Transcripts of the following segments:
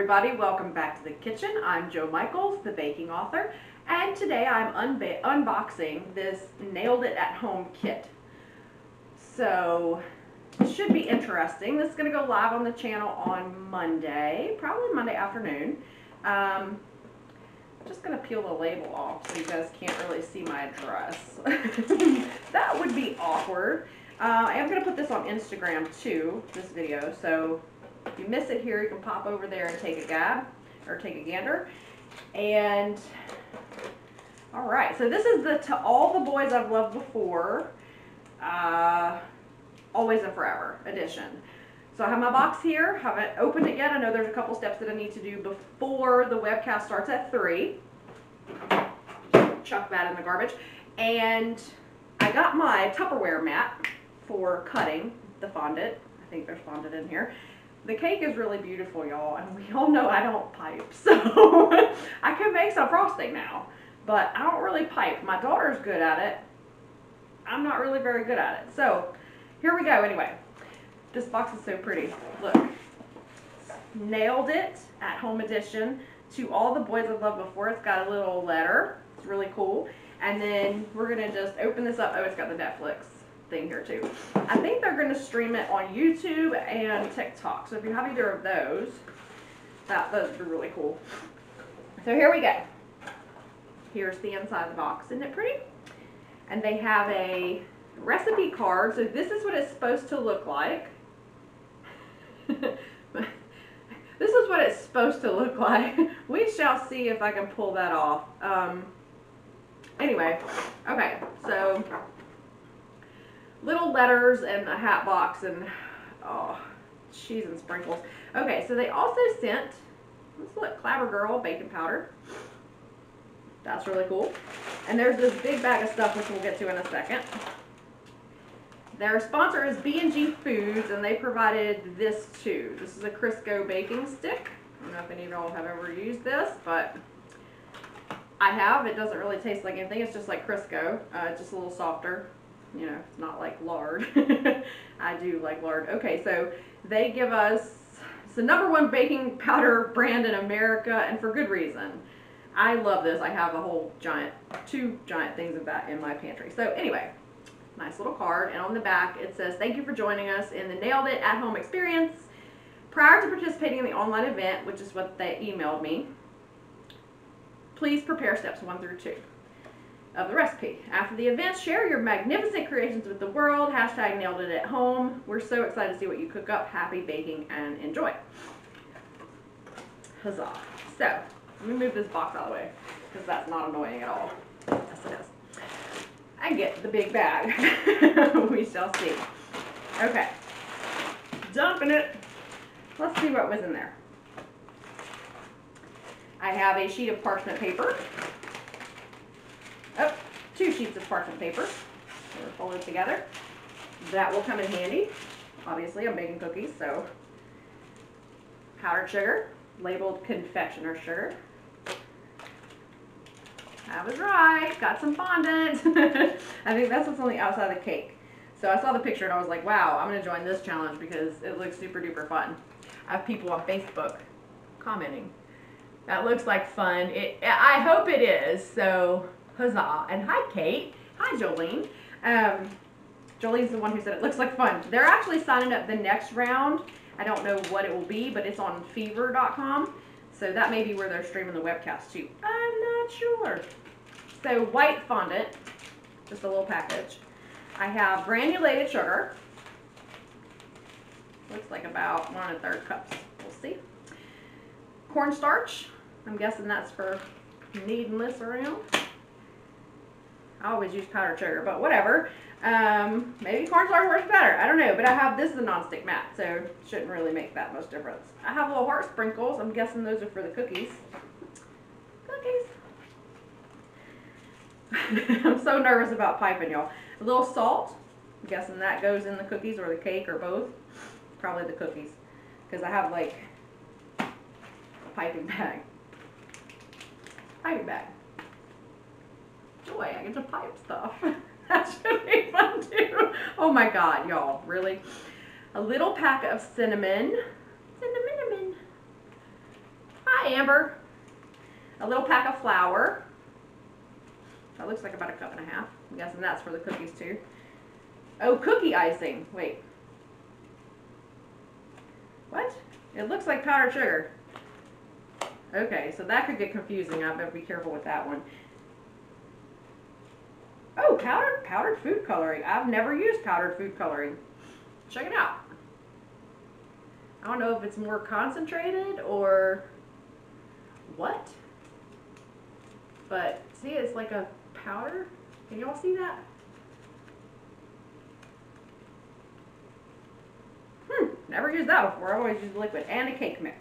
everybody, welcome back to the kitchen. I'm Jo Michaels, the baking author, and today I'm unboxing this Nailed It at Home kit. So it should be interesting. This is going to go live on the channel on Monday, probably Monday afternoon. I'm just going to peel the label off so you guys can't really see my address. That would be awkward. I am going to put this on Instagram too, this video, so if you miss it here, you can pop over there and take a gab, or take a gander. And, alright, so this is the To All the Boys I've Loved Before, Always and Forever edition. So I have my box here, haven't opened it yet. I know there's a couple steps that I need to do before the webcast starts at 3. Chuck that in the garbage. And I got my Tupperware mat for cutting the fondant. I think there's fondant in here. The cake is really beautiful, y'all, and we all know I don't pipe, so I can make some frosting now, but I don't really pipe. My daughter's good at it. I'm not really very good at it. So here we go anyway. This box is so pretty. Look. Nailed It at Home edition. To All the Boys I've Loved Before. It's got a little letter. It's really cool. And then we're going to just open this up. Oh, it's got the Netflix thing here too. I think they're going to stream it on YouTube and TikTok. So if you have either of those, those are really cool. So here we go. Here's the inside of the box. Isn't it pretty? And they have a recipe card. So this is what it's supposed to look like. This is what it's supposed to look like. We shall see if I can pull that off. Anyway, okay, so little letters and a hat box and, oh, cheese and sprinkles. Okay, so they also sent, let's look, Clabber Girl baking powder. That's really cool. And there's this big bag of stuff, which we'll get to in a second. Their sponsor is B&G Foods, and they provided this too. This is a Crisco baking stick. I don't know if any of y'all have ever used this, but I have. It doesn't really taste like anything. It's just like Crisco, just a little softer. You know, it's not like lard. I do like lard. Okay, so they give us, it's the #1 baking powder brand in America, and for good reason. I love this. I have a whole two giant things of that in my pantry. So anyway, nice little card, and on the back it says, "Thank you for joining us in the Nailed It at Home experience. Prior to participating in the online event," which is what they emailed me, "please prepare steps 1 through 2 of the recipe. After the event, share your magnificent creations with the world. Hashtag Nailed It at Home. We're so excited to see what you cook up. Happy baking and enjoy." Huzzah. So, let me move this box out of the way, because that's not annoying at all. Yes, it is. And get the big bag. We shall see. Okay. Dumping it. Let's see what was in there. I have a sheet of parchment paper. Oh, 2 sheets of parchment paper. They're folded together. That will come in handy. Obviously, I'm baking cookies, so powdered sugar, labeled confectioner sugar. I was right. Got some fondant. I think that's what's on the outside of the cake. So I saw the picture and I was like, wow, I'm going to join this challenge because it looks super duper fun. I have people on Facebook commenting. That looks like fun. I hope it is. So huzzah. And hi, Kate. Hi, Jolene. Jolene's the one who said it looks like fun. They're actually signing up the next round. I don't know what it will be, but it's on fever.com. So that may be where they're streaming the webcast too. I'm not sure. So white fondant, just a little package. I have granulated sugar. Looks like about 1 1/3 cups. We'll see. Cornstarch. I'm guessing that's for kneading this around. I always use powdered sugar, but whatever. Maybe cornstarch works better. I don't know, but I have, this is a non-stick mat, so it shouldn't really make that much difference. I have little heart sprinkles. I'm guessing those are for the cookies. Cookies. I'm so nervous about piping, y'all. A little salt. I'm guessing that goes in the cookies or the cake or both. Probably the cookies, because I have like a piping bag. Piping bag. Joy, I get to pipe stuff. That should be fun too. Oh my god, y'all, really? A little pack of cinnamon. Cinnamon. remember, a little pack of flour. That looks like about 1.5 cups. I'm guessing that's for the cookies too. Oh, cookie icing. Wait. What? It looks like powdered sugar. Okay, so that could get confusing. I better be careful with that one. Oh, powdered food coloring. I've never used powdered food coloring. Check it out. I don't know if it's more concentrated or what. But see, it's like a powder. Can y'all see that? Never used that before. I always use liquid and a cake mix.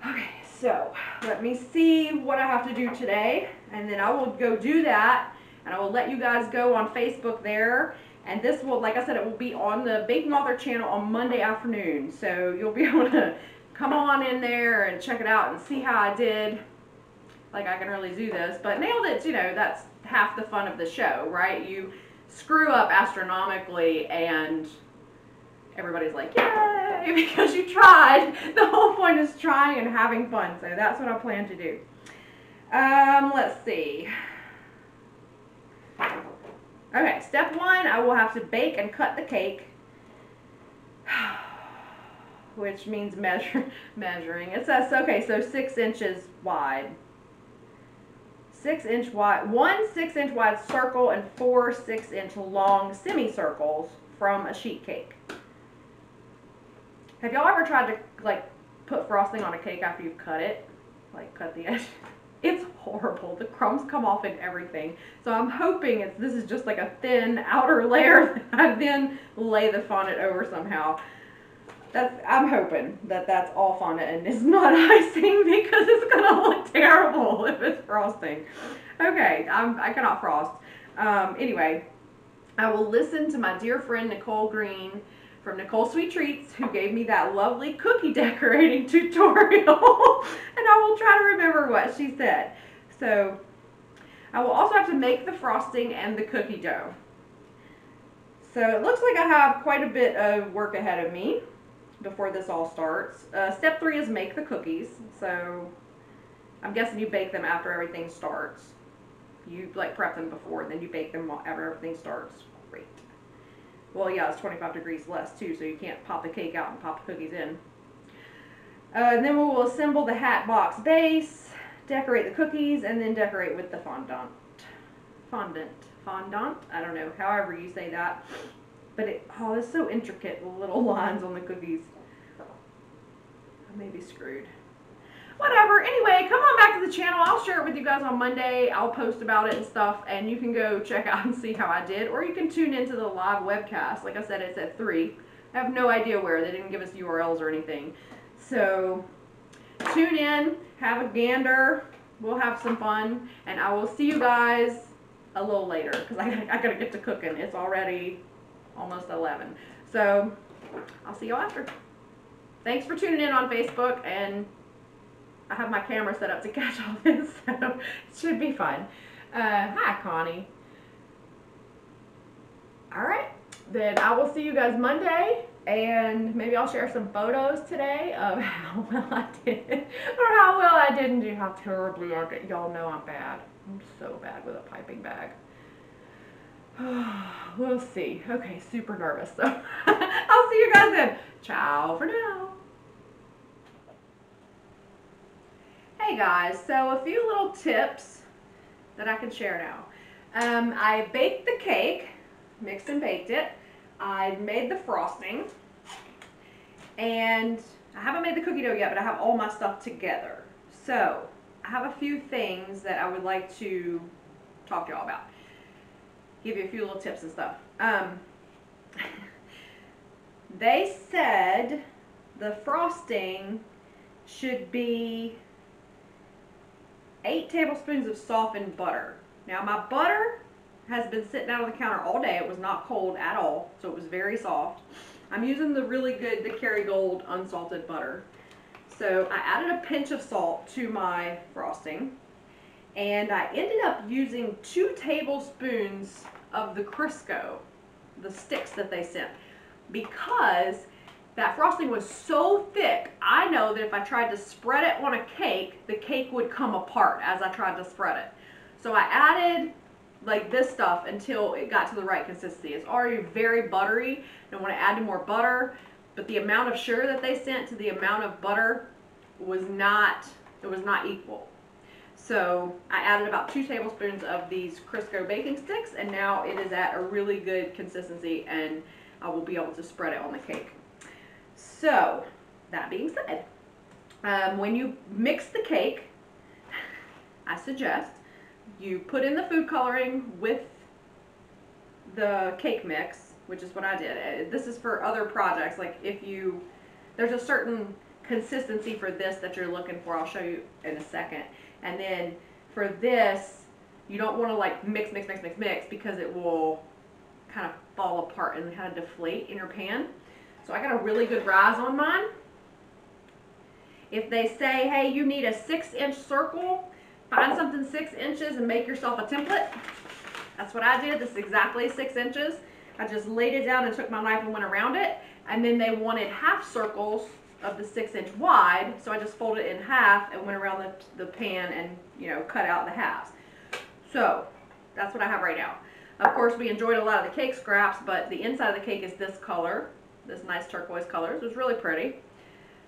Okay, so let me see what I have to do today, and then I will go do that, and I will let you guys go on Facebook there. And this will, like I said, it will be on the Baking Author channel on Monday afternoon. So you'll be able to come on in there and check it out and see how I did. Like, I can really do this, but nailed it, you know, that's half the fun of the show, right? You screw up astronomically and everybody's like, yay, because you tried. The whole point is trying and having fun, so that's what I plan to do. Let's see. Okay, step 1, I will have to bake and cut the cake, which means measuring. It says, okay, so 6 inches wide. 6 inch wide, 1 6-inch wide circle and 4 6-inch long semicircles from a sheet cake. Have y'all ever tried to, like, put frosting on a cake after you've cut it? Like, cut the edge? It's horrible. The crumbs come off and everything. So I'm hoping this is just like a thin outer layer that I then lay the fondant over somehow. I'm hoping that that's all fondant and it's not icing, because it's going to look terrible if it's frosting. Okay, I cannot frost. Anyway, I will listen to my dear friend Nicole Green from Nicole Sweet Treats, who gave me that lovely cookie decorating tutorial, and I will try to remember what she said. So I will also have to make the frosting and the cookie dough. So it looks like I have quite a bit of work ahead of me before this all starts. Step 3 is make the cookies. So I'm guessing you bake them after everything starts. You like prep them before, and then you bake them after everything starts. Great. Well, yeah, it's 25 degrees less too, so you can't pop the cake out and pop the cookies in. And then we will assemble the hat box base, decorate the cookies, and then decorate with the fondant. Fondant? I don't know, however you say that. But it's so intricate, the little lines on the cookies. I may be screwed. Whatever, anyway, come on back to the channel. I'll share it with you guys on Monday. I'll post about it and stuff, and you can go check out and see how I did, or you can tune into the live webcast. Like I said, it's at 3. I have no idea where. They didn't give us URLs or anything. So tune in, have a gander. We'll have some fun, and I will see you guys a little later, because I gotta get to cooking. It's already almost 11. So I'll see y'all after. Thanks for tuning in on Facebook, and I have my camera set up to catch all this, so it should be fun. Hi, Connie. Alright, then I will see you guys Monday, and maybe I'll share some photos today of how well I did, or how well I didn't do, how terribly I did. Y'all know I'm bad. I'm so bad with a piping bag. We'll see. Okay, super nervous, so I'll see you guys then. Ciao for now. Hey guys, so a few little tips that I can share now. I baked the cake, mixed and baked it. I made the frosting, and I haven't made the cookie dough yet, but I have all my stuff together. So I have a few things that I would like to talk to y'all about. Give you a few little tips and stuff. They said the frosting should be 8 tablespoons of softened butter. Now my butter has been sitting out on the counter all day. It was not cold at all, so it was very soft. I'm using the really good, the Kerrygold unsalted butter. So I added a pinch of salt to my frosting, and I ended up using 2 tablespoons of the Crisco, the sticks that they sent, because that frosting was so thick. I know that if I tried to spread it on a cake, the cake would come apart as I tried to spread it. So I added like this stuff until it got to the right consistency. It's already very buttery. I want to add more butter, but the amount of sugar that they sent to the amount of butter was not equal. So I added about 2 tablespoons of these Crisco baking sticks, and now it is at a really good consistency, and I will be able to spread it on the cake. So that being said, when you mix the cake, I suggest you put in the food coloring with the cake mix, which is what I did. This is for other projects, like there's a certain consistency for this that you're looking for. I'll show you in a second. And then for this, you don't want to like mix because it will kind of fall apart and kind of deflate in your pan. So I got a really good rise on mine. If they say, hey, you need a 6-inch circle, find something 6 inches and make yourself a template. That's what I did. This is exactly 6 inches. I just laid it down and took my knife and went around it. And then they wanted half circles of the 6-inch wide, so I just folded it in half and went around the pan and, you know, cut out the halves. So that's what I have right now. Of course, we enjoyed a lot of the cake scraps, but the inside of the cake is this color, this nice turquoise color. It was really pretty.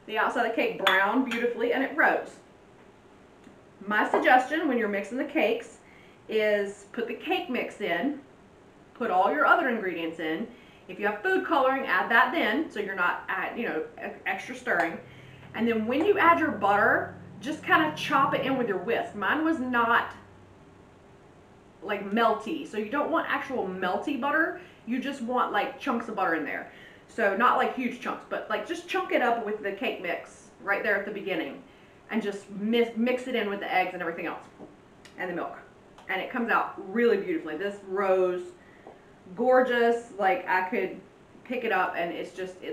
The outside of the cake browned beautifully, and it rose. My suggestion when you're mixing the cakes is put the cake mix in, put all your other ingredients in. If you have food coloring, add that then, so you're not, extra stirring. And then when you add your butter, just kind of chop it in with your whisk. Mine was not like melty, so you don't want actual melty butter. You just want like chunks of butter in there. So not like huge chunks, but like just chunk it up with the cake mix right there at the beginning, and just mix it in with the eggs and everything else, and the milk. And it comes out really beautifully. This rose gorgeous. Like I could pick it up and it's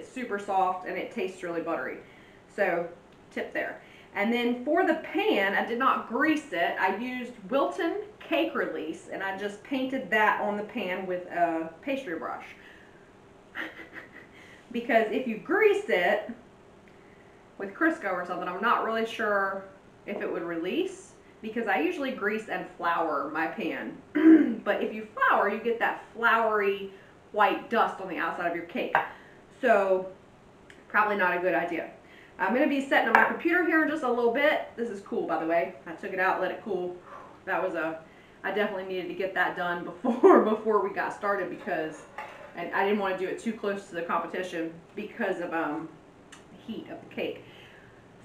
super soft and it tastes really buttery. So tip there. And then for the pan, I did not grease it. I used Wilton cake release and I just painted that on the pan with a pastry brush. Because if you grease it with Crisco or something, I'm not really sure if it would release, because I usually grease and flour my pan. But if you flour, you get that floury white dust on the outside of your cake. So probably not a good idea. I'm going to be setting on my computer here in just a little bit. This is cool, by the way. I took it out, let it cool. That was I definitely needed to get that done before we got started, because and I didn't want to do it too close to the competition because of heat of the cake.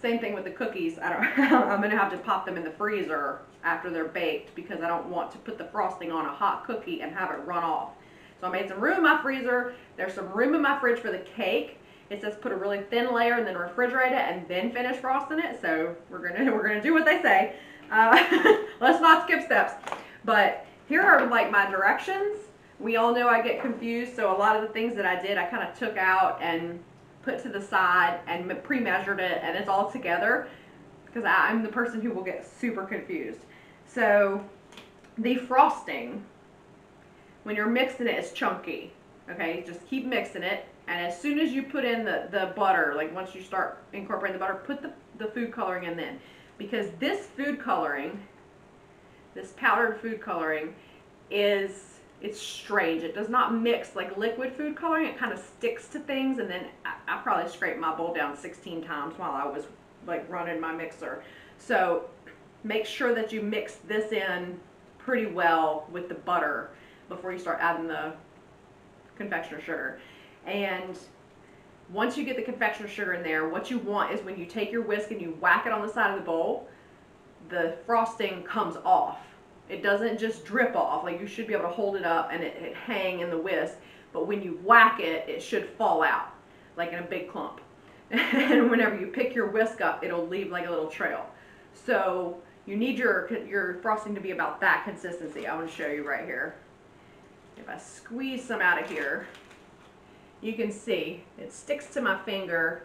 Same thing with the cookies. I'm going to have to pop them in the freezer after they're baked, because I don't want to put the frosting on a hot cookie and have it run off. So I made some room in my freezer. There's some room in my fridge for the cake. It says put a really thin layer and then refrigerate it and then finish frosting it. So we're gonna do what they say. Let's not skip steps. But here are like my directions. We all know I get confused, so a lot of the things that I did, I kind of took out and put to the side and pre-measured it, and it's all together, because I'm the person who will get super confused. So the frosting, when you're mixing it, is chunky. Okay, just keep mixing it, and as soon as you put in the butter, like once you start incorporating the butter, put the food coloring in then, because this food coloring, this powdered food coloring, it's strange. It does not mix like liquid food coloring. It kind of sticks to things, and then I probably scraped my bowl down 16 times while I was like running my mixer. So make sure that you mix this in pretty well with the butter before you start adding the confectioner sugar. And once you get the confectioner sugar in there, what you want is when you take your whisk and you whack it on the side of the bowl, the frosting comes off. It doesn't just drip off. Like, you should be able to hold it up and it hang in the whisk, but when you whack it, it should fall out like in a big clump. And whenever you pick your whisk up, it'll leave like a little trail. So you need your frosting to be about that consistency. I want to show you right here. If I squeeze some out of here, you can see it sticks to my finger,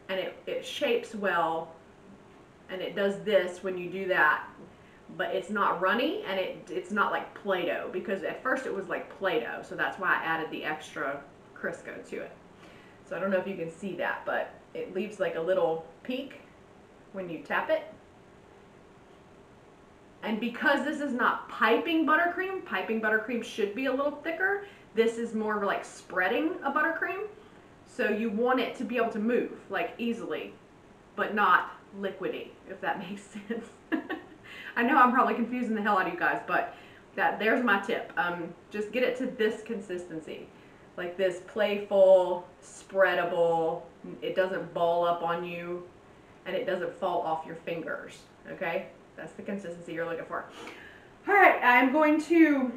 and it shapes well, and it does this when you do that. But it's not runny, and it's not like Play-Doh, because at first it was like Play-Doh, so that's why I added the extra Crisco to it. So I don't know if you can see that, but it leaves like a little peak when you tap it. And because this is not piping buttercream should be a little thicker. This is more like spreading a buttercream. So you want it to be able to move like easily, but not liquidy, if that makes sense. I know I'm probably confusing the hell out of you guys, but there's my tip. Just get it to this consistency. Like this playful, spreadable, it doesn't ball up on you, and it doesn't fall off your fingers, okay? That's the consistency you're looking for. All right, I'm going to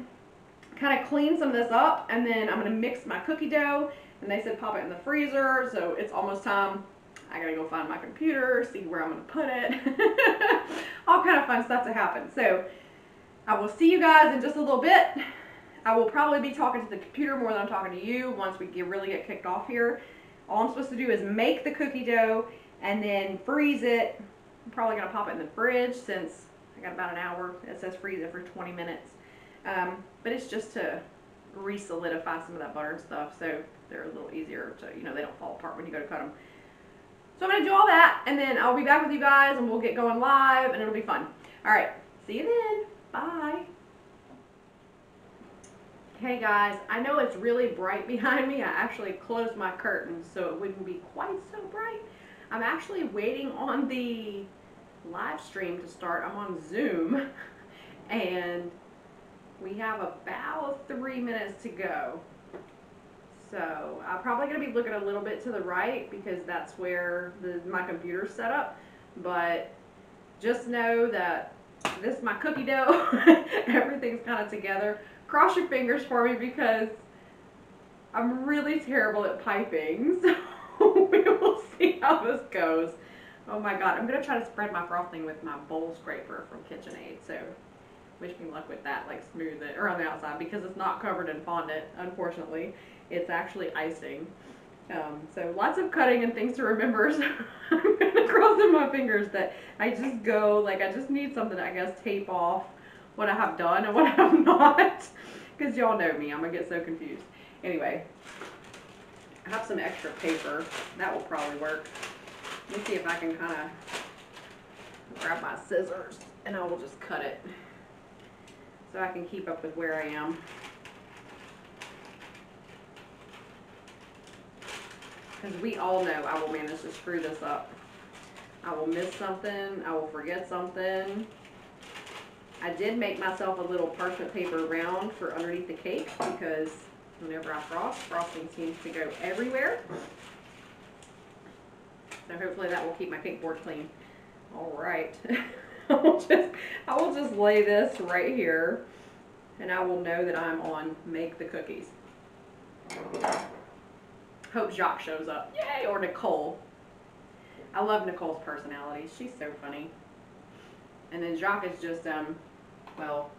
kind of clean some of this up, and then I'm gonna mix my cookie dough, and they said pop it in the freezer, so it's almost time. I gotta go find my computer, see where I'm gonna put it. All kind of fun stuff to happen. So I will see you guys in just a little bit. I will probably be talking to the computer more than I'm talking to you once we really get kicked off here. All I'm supposed to do is make the cookie dough and then freeze it. I'm probably gonna pop it in the fridge since I got about an hour. It says freeze it for 20 minutes. But it's just to re-solidify some of that butter and stuff, so they're a little easier to, you know, they don't fall apart when you go to cut them. So I'm gonna do all that, and then I'll be back with you guys, and we'll get going live, and it'll be fun. All right, see you then. Bye. Hey guys, I know it's really bright behind me. I actually closed my curtains so it wouldn't be quite so bright. I'm actually waiting on the live stream to start. I'm on Zoom, and we have about 3 minutes to go. So I'm probably going to be looking a little bit to the right because that's where my computer's set up. But just know that this is my cookie dough. Everything's kind of together. Cross your fingers for me because I'm really terrible at piping. So we will see how this goes. Oh my god, I'm going to try to spread my frosting with my bowl scraper from KitchenAid. So wish me luck with that, like smooth it around the outside because it's not covered in fondant, unfortunately. It's actually icing. So lots of cutting and things to remember. So I'm gonna cross in my fingers that I just go, like I just need something to, I guess, tape off what I have done and what I have not. Because y'all know me, I'm gonna get so confused. Anyway, I have some extra paper. That will probably work. Let me see if I can kind of grab my scissors and I will just cut it so I can keep up with where I am. Because we all know I will manage to screw this up. I will miss something. I will forget something. I did make myself a little parchment paper round for underneath the cake because whenever I frost, frosting seems to go everywhere. So hopefully that will keep my cake board clean. All right. I will just lay this right here and I will know that I'm on make the cookies. Hope Jacques shows up. Yay! Or Nicole. I love Nicole's personality. She's so funny. And then Jacques is just, well,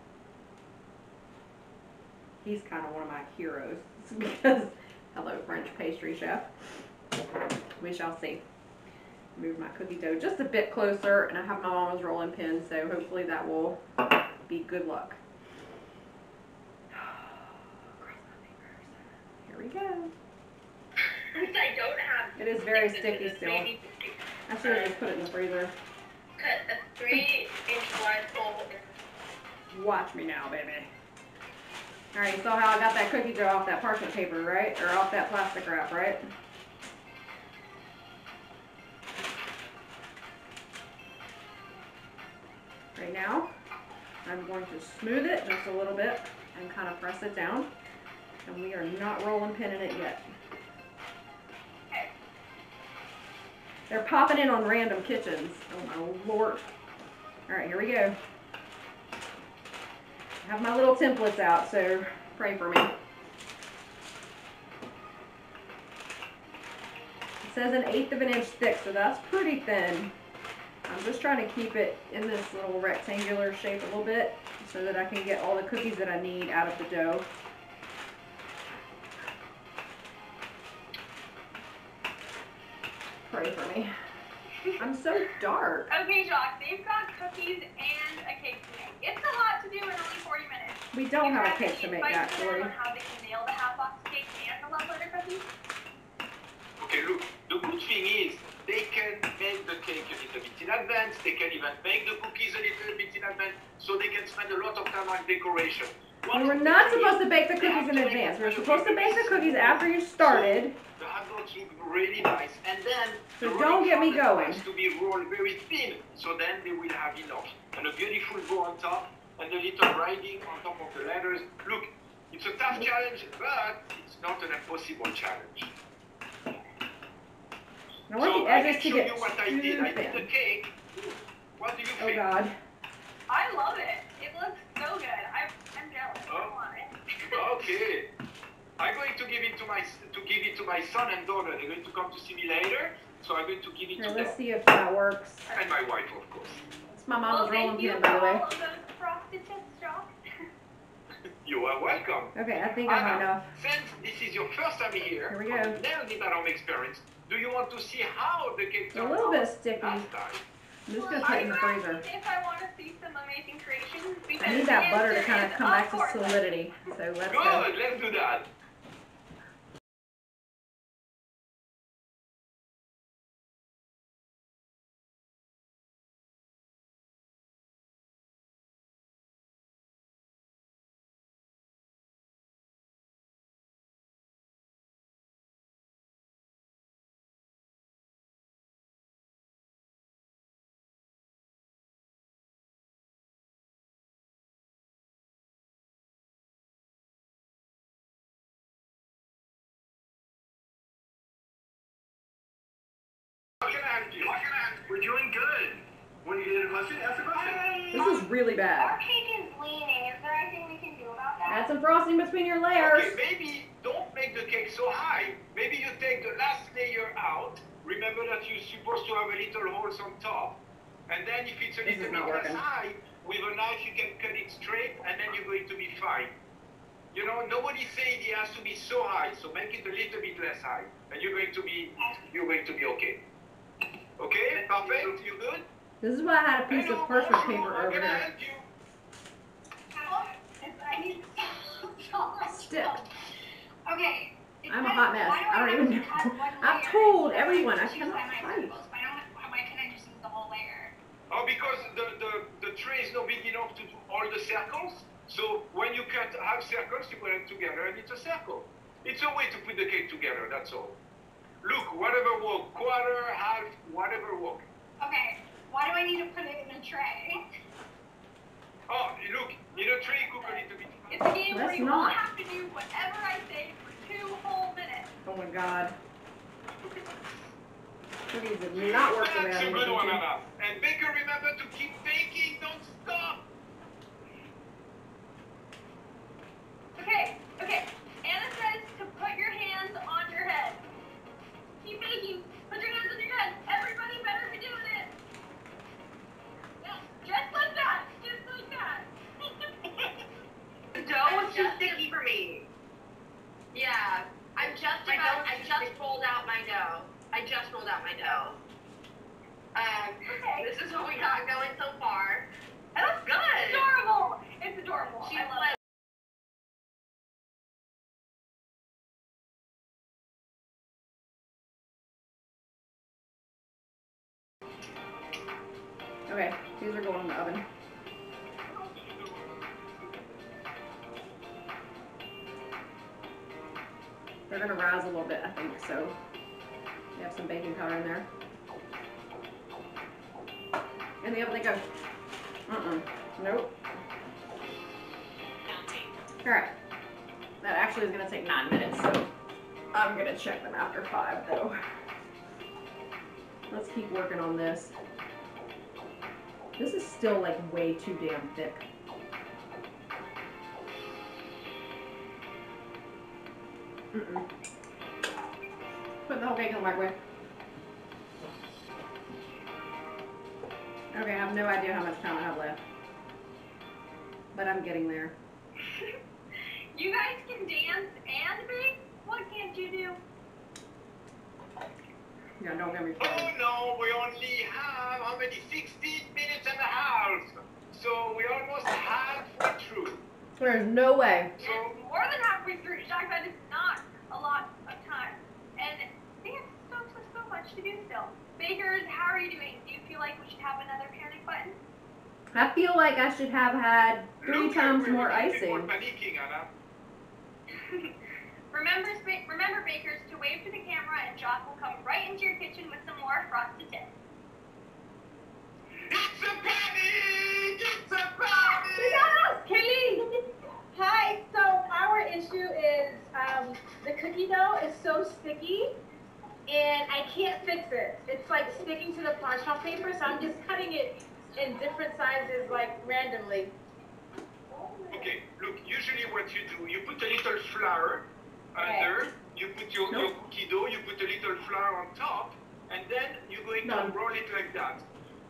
he's kind of one of my heroes because, hello, French pastry chef. We shall see. Move my cookie dough just a bit closer, and I have my mama's rolling pin, so hopefully that will be good luck. Cross my fingers. Here we go. I don't have. It is very sticky still. I should have just put it in the freezer. Cut a 3-inch wide hole. Watch me now, baby. Alright, you saw how I got that cookie dough off that parchment paper, right? Or off that plastic wrap, right? Right now, I'm going to smooth it just a little bit and kind of press it down. And we are not rolling pin in it yet. They're popping in on random kitchens. Oh my lord. Alright, here we go. I have my little templates out, so pray for me. It says 1/8 of an inch thick, so that's pretty thin. I'm just trying to keep it in this little rectangular shape a little bit so that I can get all the cookies that I need out of the dough. Pray for me. I'm so dark. Okay, Jacques, they've got cookies and a cake to make. It's a lot to do in only 40 minutes. We don't have a cake to make, actually. On how they can nail the half-box cake and the love letter cookies? Okay, look, the good thing is they can make the cake a little bit in advance. They can even make the cookies a little bit in advance, so they can spend a lot of time on decoration. And we're not supposed to bake the cookies in advance. We're supposed to bake the cookies after you started. The hot dogs look really nice, and then So don't get me going. has to be rolled very thin, so then they will have enough. And a beautiful bow on top, and a little writing on top of the letters. Look, it's a tough challenge, but it's not an impossible challenge. I want the edges to show get you what I too did. I did the thin. cake. What do you Oh think? God. I love it. It looks so good. I'm jealous. I want it. Okay. I'm going to give it to my son and daughter. They're going to come to see me later, so I'm going to give it Here, to let's them. see if that works. And my wife, of course. It's my mama's rolling thank you pin, for by the way. all of those frosted tips, Josh. You are welcome. Okay, I think I have enough. Since this is your first time here, Here we go. nailed it at home experience, do you want to see how the cake It's a turned little out bit sticky. last time? I'm just gonna put it in the freezer. If I want to see some amazing creations, because I need that the butter to answer kind of is, come back to course. solidity. So let's go. Good, let's do that. How can I help you? We're doing good. What do you get a question? Ask a question. This is really bad. Our cake is leaning. Is there anything we can do about that? Add some frosting between your layers. Okay, maybe don't make the cake so high. Maybe you take the last layer out. Remember that you're supposed to have a little holes on top. And then if it's a This is little not bit less working. high, with a knife you can cut it straight and then you're going to be fine. You know, nobody said it has to be so high, so make it a little bit less high. And you're going to be okay. Okay, perfect, you good? This is why I had a piece of parchment paper How over can I here. help you? I need so much Stick. help. Okay. I'm a hot mess. I don't even know. I've told everyone I cannot fight. Why can't I just use the whole layer? Oh, because the tray is not big enough to do all the circles. So when you cut half circles, you put them together and it's a circle. It's a way to put the cake together, that's all. Look, whatever work, quarter, half, whatever work. Okay. Why do I need to put it in a tray? Oh, look, in a tray, cook a little bit. It's a game where Let's you all not. have to do whatever I say for 2 whole minutes. Oh my God. Cookies did not work the way That's I a wanted good them one, to. Anna. And baker, remember to keep baking, don't stop. Okay. Anna says to put your hands on your head. Keep baking. Put your hands on your head. Everybody better be doing it. Yeah, just like that. Just like that. The dough was too sticky for me. Yeah, I just rolled out my dough. Okay. This is what we got going so far. It looks good. It's adorable. It's adorable. She's I love it. Okay, these are going in the oven. They're gonna rise a little bit, I think, so we have some baking powder in there. In the oven they go. Nope. Alright. That actually is gonna take 9 minutes, so I'm gonna check them after 5 though. Let's keep working on this. This is still like way too damn thick. Put the whole cake in the microwave. Okay, I have no idea how much time I have left. But I'm getting there. You guys can dance and bake? What can't you do? Yeah, don't get me Oh started. no, we only have, how many, 16 minutes and a half. So we're almost halfway through. There's no way. So, More than halfway through. Jacques, that is not a lot of time. And dance still took so much to do still. bakers, how are you doing? Do you feel like we should have another panic button? I feel like I should have had 3 Look, times we're more making people icing. panicking, Anna. Remember, bakers, to wave to the camera, and Josh will come right into your kitchen with some more frosted tips. It's a panic! It's a panic! Yes, Kaylee! Hi, so our issue is the cookie dough is so sticky and I can't fix it. It's like sticking to the parchment paper, so I'm just cutting it in different sizes, like randomly. Okay, look, usually what you do, you put a little flour under, you put your cookie dough, you put a little flour on top, and then you're going to roll it like that.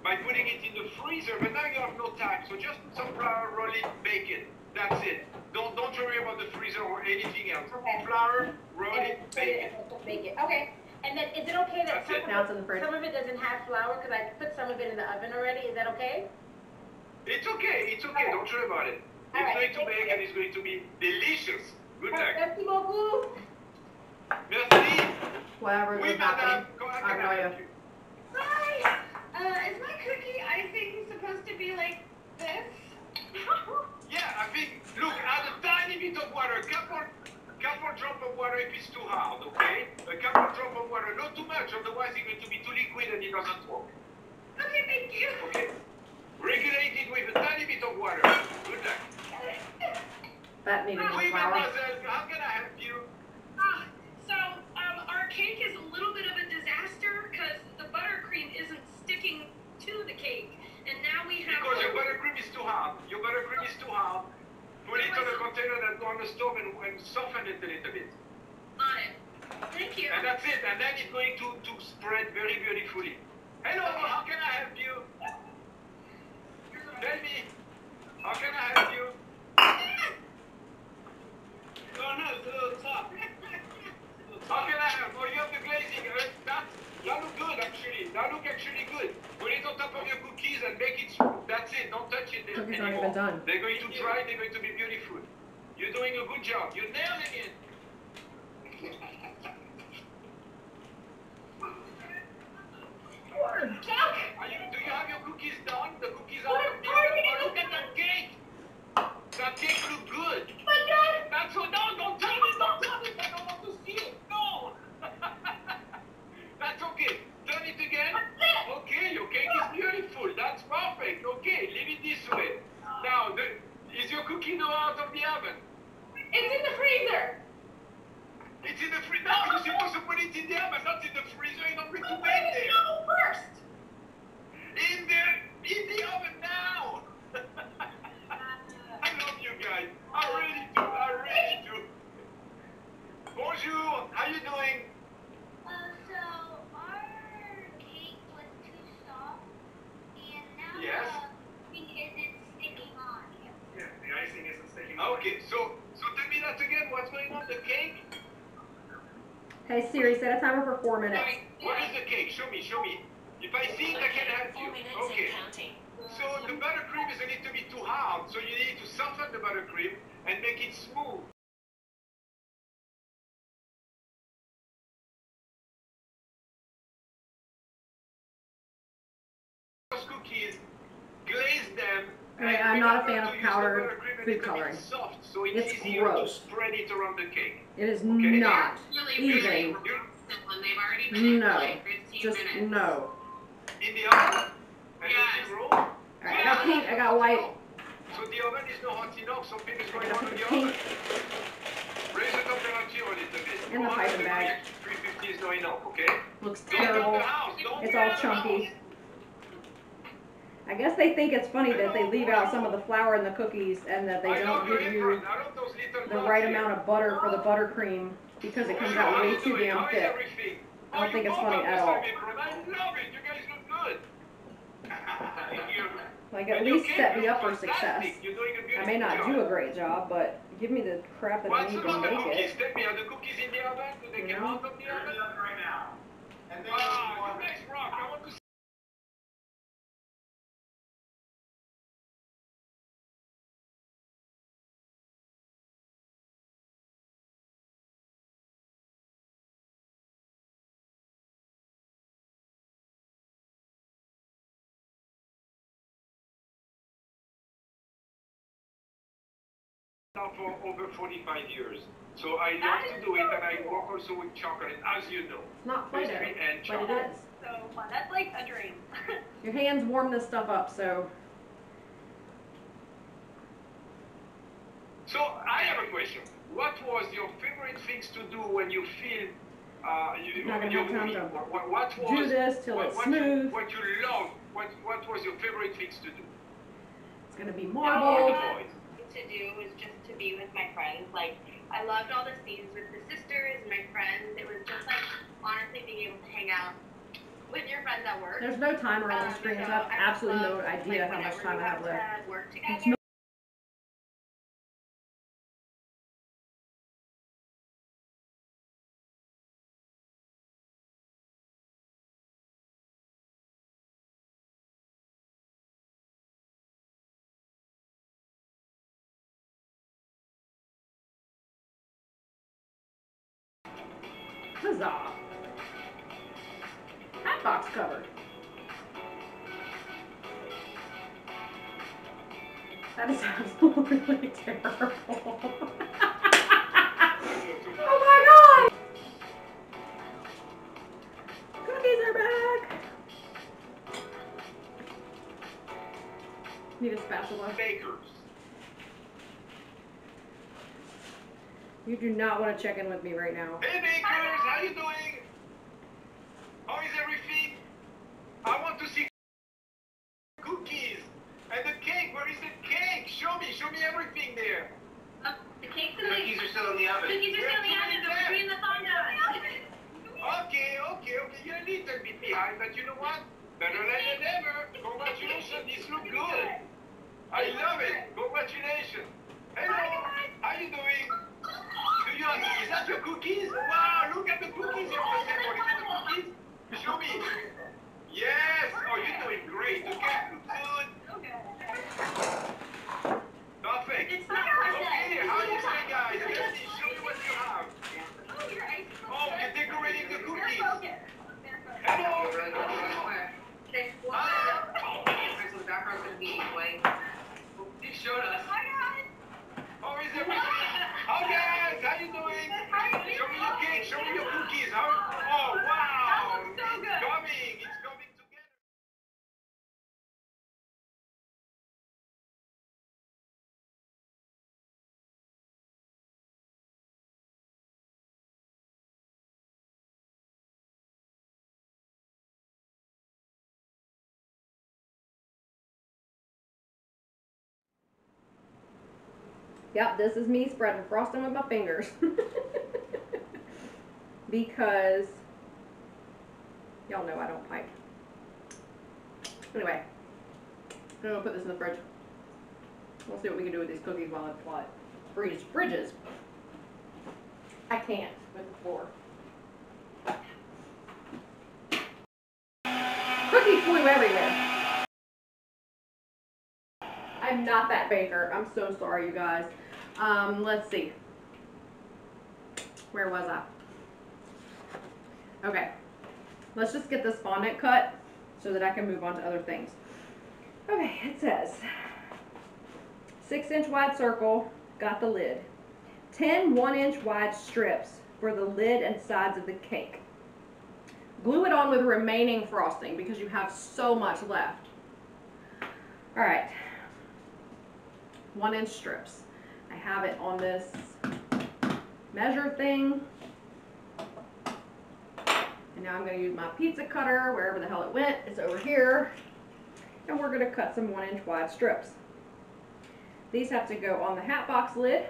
By putting it in the freezer, but now you have no time, so just put some flour, roll it, bake it. That's it. Don't worry about the freezer or anything else. Okay. Flour, roll it, bake it. Bake it. Okay. And then is it okay that Now it's in the fridge. some of it doesn't have flour because I put some of it in the oven already? Is that okay? It's okay, it's okay, don't worry about it. It's going to bake and it's going to be delicious. Good luck. Merci beaucoup. Merci. Whatever Oui, is happening. madame. I have no idea. Hi! Is my cookie icing supposed to be like this? Yeah, I think, look, add a tiny bit of water, a couple drop of water if it's too hard, okay? A couple drop of water, not too much, otherwise it's going to be too liquid and it doesn't work. Okay, thank you. Okay? Regulate it with a tiny bit of water. Good luck. That needed more Oui, flour. mademoiselle, how can I help you? So, our cake is a little bit of a disaster because the buttercream isn't sticking to the cake. And now we have... Because your buttercream is too hard. Your buttercream is too hard. Put it on a container that go on the stove and soften it a little bit. On it. Thank you. And that's it. And then it's going to spread very beautifully. Hello, how can I help you? Tell me, how can I help you? No, it's a little tough. How can I help? Oh, you have the glazing. That look good, actually. That look actually good. Put it on top of your cookies and make it smooth. That's it. Don't touch it Cookies anymore. aren't even done. They're going to dry. They're going to be beautiful. You're doing a good job. You're nailing it. Do you have your cookies done? The cookies are done. Oh, look at that cake. That cake look good. That's so. No, don't tell me. Don't tell me. I don't want to see it. No. That's okay. Turn it again. Okay, your cake is beautiful. That's perfect. Okay, leave it this way. Now, is your cookie dough out of the oven? It's in the freezer. It's in the freezer. No, you're supposed to put it in the oven, not in the freezer. You're not going to wait there. No, first. In the oven now. I love you guys. I really do. I really do. Bonjour. How you doing? So our cake was too soft, and now Yes. the thing isn't sticking on. Yeah, the icing isn't sticking. Okay, so tell me that again. What's going on? The cake? Hey Siri, set a timer for 4 minutes. What is the cake? Show me. If I see it, I can help you. Okay. So the buttercream is a little bit too hard, so you need to soften the buttercream and make it smooth. Those cookies, glaze them. Right, and I'm not a remember fan to of use the powdered buttercream a food little coloring. bit soft, so it's It's easier gross. to spread it around the cake. It is Okay. not Really, even. really, and they've already been No. like 15 Just minutes. no. In the oven? And Yes. it's roll? Alright, I got pink, I got white. So the oven is not hot enough, something is I going gotta on put in the the pink oven. Raise the temperature a little bit. in the piping bag. 350 is not enough, okay? Looks Don't burn terrible. the house. Don't It's burn all the chunky. house. I guess they think it's funny that they leave out some of the flour in the cookies and that they I don't love your give you apron. I love those little the dots right here. amount of butter for the buttercream because it comes out How way you too doing? damn How is thick. everything? I don't think you it's both funny have at the all. same apron. I love it. You guys look good. Like, at And your least cake set me looks up for success. fantastic. You're doing a I beautiful may not job. do a great job, but give me the crap that I What's need to about the make cookies? it. Tell me, are the cookies in the oven? Do they You come know? out of the oven? Right now. And then Ah, you guys rock. I want to now for over 45 years. So I love to do it, and I work also with chocolate, as you know. It's not Play-Doh, Pastry and but chocolate. it is. So fun. That's like a dream. Your hands warm this stuff up, so. So I have a question. What was your favorite things to do when you feel Not gonna your have time movie? to What was do this till it's smooth. What you love? What was your favorite things to do? It's gonna be Or marbled. the boys? To do was just to be with my friends. Like, I loved all the scenes with the sisters and my friends. It was just like, honestly, being able to hang out with your friends at work. There's no timer on the screen, so I have absolutely no idea how much time I have left. Work It's together. Huzzah! Hat box cover. That is absolutely terrible. Oh my god! Cookies are back! Need a spatula. Bakers. You do not want to check in with me right now. Hey bakers, how you doing? How is everything? I want to see cookies and the cake. Where is the cake? Show me everything there. The cakes in the Cookies are still in the oven. cookies are still in the oven. They're between the fondant. Okay. You're a little bit behind, but you know what? Better than never. Congratulations, this looks good. I love it. Congratulations. Hello. How you doing? Is that your cookies? Wow, look at the cookies on the table. Is that the cookies? Show me. Yes. Oh, you're doing great. Okay, good. Perfect. It's not Okay, how you say, guys? Let me show me what you have. Oh, you're ice cream. Oh, you're decorating the cookies. Focus. Hello. Okay, well, so the background's gonna be white. He showed us. Hi, guys. How is everything? How guys? How you doing? Show me your cake. Show me your cookies. Oh, wow. That looks so It's good. coming. It's coming together. Yep, this is me spreading frosting with my fingers. Because y'all know I don't pipe. Anyway, I'm gonna put this in the fridge. We'll see what we can do with these cookies while it freezes. Fridges. I can't with the floor. Cookies flew everywhere. I'm not that baker. I'm so sorry, you guys. Let's see. Where was I? Okay. Let's just get this fondant cut so that I can move on to other things. Okay, it says 6-inch wide circle, got the lid. 10 1-inch wide strips for the lid and sides of the cake. Glue it on with remaining frosting because you have so much left. All right. 1-inch strips. I have it on this measure thing. And now I'm going to use my pizza cutter, wherever the hell it went. It's over here. And we're going to cut some 1-inch wide strips. These have to go on the hat box lid.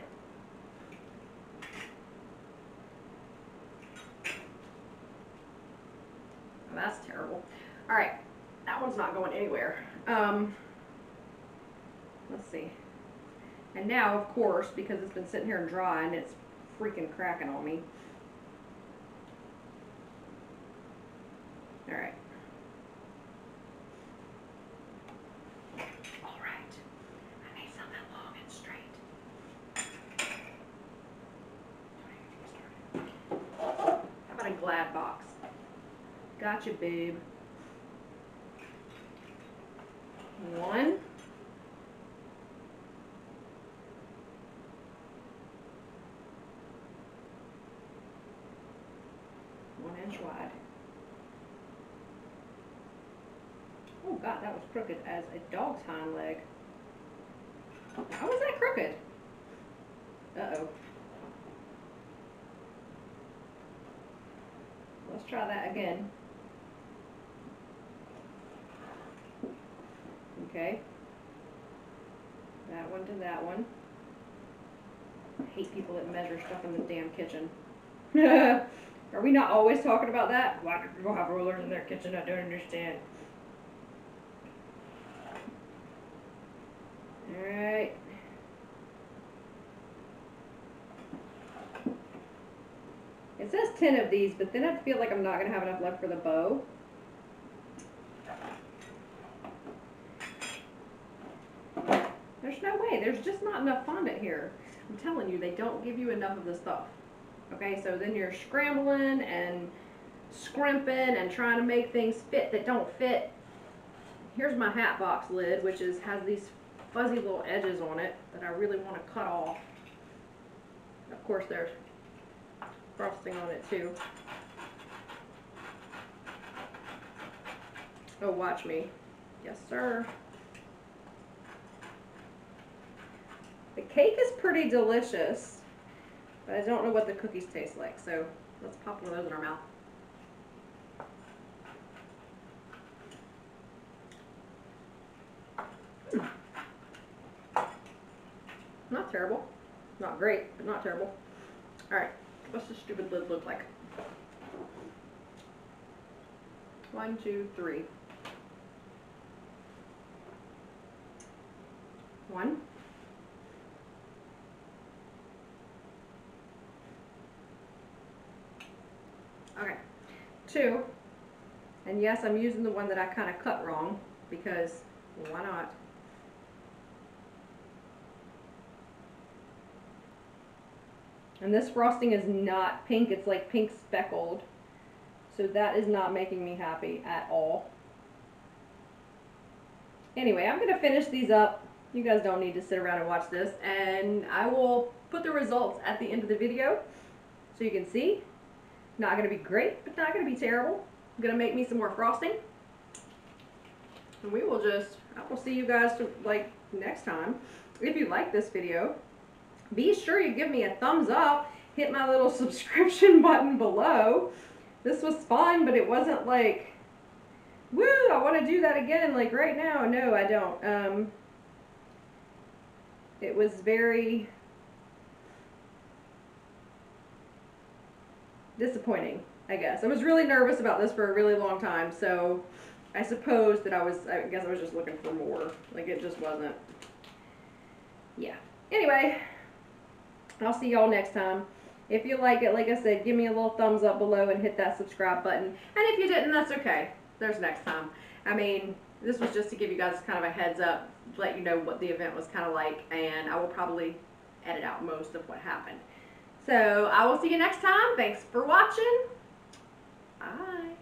Oh, that's terrible. All right, that one's not going anywhere. Let's see. And now, of course, because it's been sitting here and dry and it's freaking cracking on me. All right. All right. I need something long and straight. How about a Glad box? Gotcha, babe. 1. Oh God, that was crooked as a dog's hind leg. How was that crooked? Uh-oh. Let's try that again. Okay. That one to that one. I hate people that measure stuff in the damn kitchen. Are we not always talking about that? Why do people have rulers in their kitchen? I don't understand. Alright. It says 10 of these, but then I feel like I'm not going to have enough left for the bow. There's no way. There's just not enough fondant here. I'm telling you, they don't give you enough of the stuff. Okay, so then you're scrambling and scrimping and trying to make things fit that don't fit. Here's my hat box lid, which has these fuzzy little edges on it that I really want to cut off. Of course, there's frosting on it too. Oh, watch me. Yes, sir. The cake is pretty delicious, but I don't know what the cookies taste like, so let's pop one of those in our mouth. Not terrible. Not great, but not terrible. Alright, what's the stupid lid look like? 1, 2, 3. 1. Okay. 2. And yes, I'm using the one that I kind of cut wrong because why not? And this frosting is not pink, it's like pink speckled. So that is not making me happy at all. Anyway, I'm going to finish these up. You guys don't need to sit around and watch this. And I will put the results at the end of the video so you can see. Not going to be great, but not going to be terrible. I'm going to make me some more frosting. And we will I will see you guys like next time. If you like this video, be sure you give me a thumbs up, hit my little subscription button below. This was fun, but it wasn't like, woo, I want to do that again like right now. No, I don't. It was very disappointing, I guess. I was really nervous about this for a really long time, so I suppose that I guess I was just looking for more. Like, it just wasn't. Yeah. Anyway, I'll see y'all next time. If you like it, like I said, give me a little thumbs up below and hit that subscribe button. And if you didn't, that's okay. There's next time. I mean, this was just to give you guys kind of a heads up, let you know what the event was kind of like, and I will probably edit out most of what happened. So I will see you next time. Thanks for watching. Bye.